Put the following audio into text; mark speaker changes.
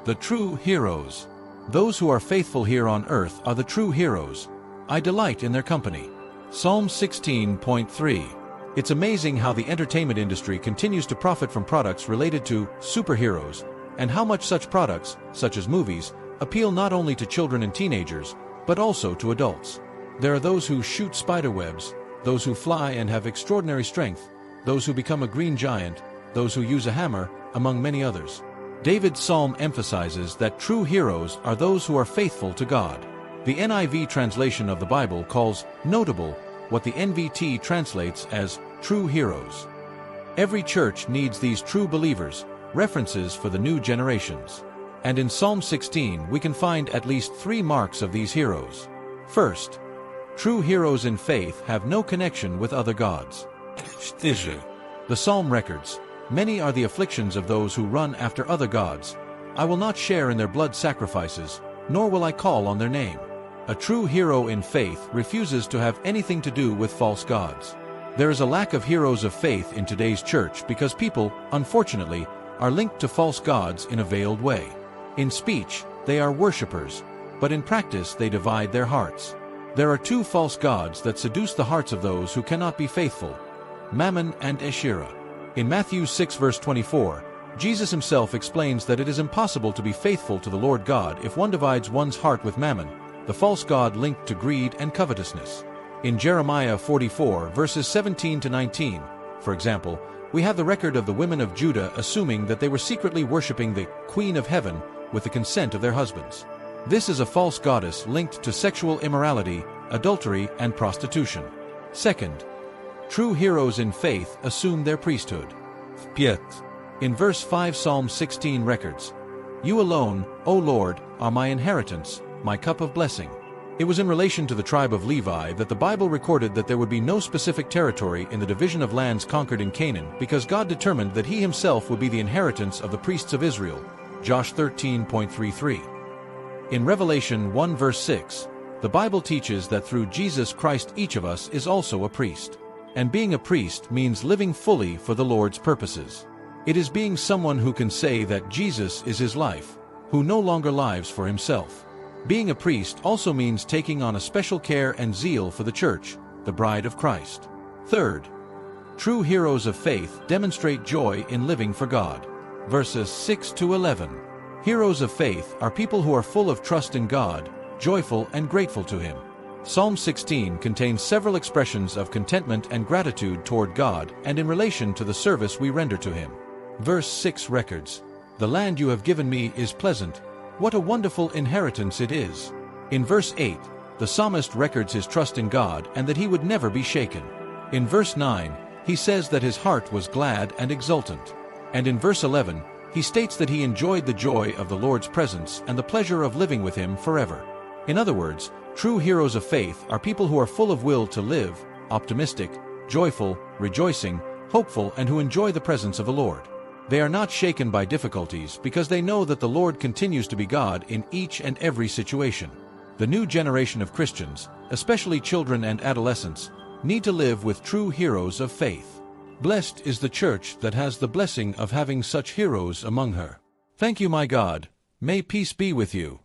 Speaker 1: The true heroes. Those who are faithful here on earth are the true heroes. I delight in their company. Psalm 16.3. It's amazing how the entertainment industry continues to profit from products related to superheroes, and how much such products, such as movies, appeal not only to children and teenagers, but also to adults. There are those who shoot spiderwebs, those who fly and have extraordinary strength, those who become a green giant, those who use a hammer, among many others. David's psalm emphasizes that true heroes are those who are faithful to God. The NIV translation of the Bible calls notable what the NVT translates as true heroes. Every church needs these true believers, references for the new generations. And in Psalm 16 we can find at least 3 marks of these heroes. First, true heroes in faith have no connection with other gods. The psalm records, "Many are the afflictions of those who run after other gods. I will not share in their blood sacrifices, nor will I call on their name." A true hero in faith refuses to have anything to do with false gods. There is a lack of heroes of faith in today's church because people, unfortunately, are linked to false gods in a veiled way. In speech, they are worshippers, but in practice they divide their hearts. There are 2 false gods that seduce the hearts of those who cannot be faithful: Mammon and Asherah. In Matthew 6 verse 24, Jesus himself explains that it is impossible to be faithful to the Lord God if one divides one's heart with Mammon, the false god linked to greed and covetousness. In Jeremiah 44 verses 17 to 19, for example, we have the record of the women of Judah assuming that they were secretly worshiping the Queen of Heaven with the consent of their husbands. This is a false goddess linked to sexual immorality, adultery, and prostitution. Second, true heroes in faith assume their priesthood. In verse 5 Psalm 16 records, "You alone, O Lord, are my inheritance, my cup of blessing." It was in relation to the tribe of Levi that the Bible recorded that there would be no specific territory in the division of lands conquered in Canaan because God determined that he himself would be the inheritance of the priests of Israel. Josh 13.33. In Revelation 1 verse 6, the Bible teaches that through Jesus Christ each of us is also a priest. And being a priest means living fully for the Lord's purposes. It is being someone who can say that Jesus is his life, who no longer lives for himself. Being a priest also means taking on a special care and zeal for the church, the bride of Christ. Third, true heroes of faith demonstrate joy in living for God. Verses 6 to 11. Heroes of faith are people who are full of trust in God, joyful and grateful to him. Psalm 16 contains several expressions of contentment and gratitude toward God and in relation to the service we render to him. Verse 6 records, "The land you have given me is pleasant. What a wonderful inheritance it is." In verse 8, the psalmist records his trust in God and that he would never be shaken. In verse 9, he says that his heart was glad and exultant. And in verse 11, he states that he enjoyed the joy of the Lord's presence and the pleasure of living with him forever. In other words, true heroes of faith are people who are full of will to live, optimistic, joyful, rejoicing, hopeful, and who enjoy the presence of the Lord. They are not shaken by difficulties because they know that the Lord continues to be God in each and every situation. The new generation of Christians, especially children and adolescents, need to live with true heroes of faith. Blessed is the church that has the blessing of having such heroes among her. Thank you, my God. May peace be with you.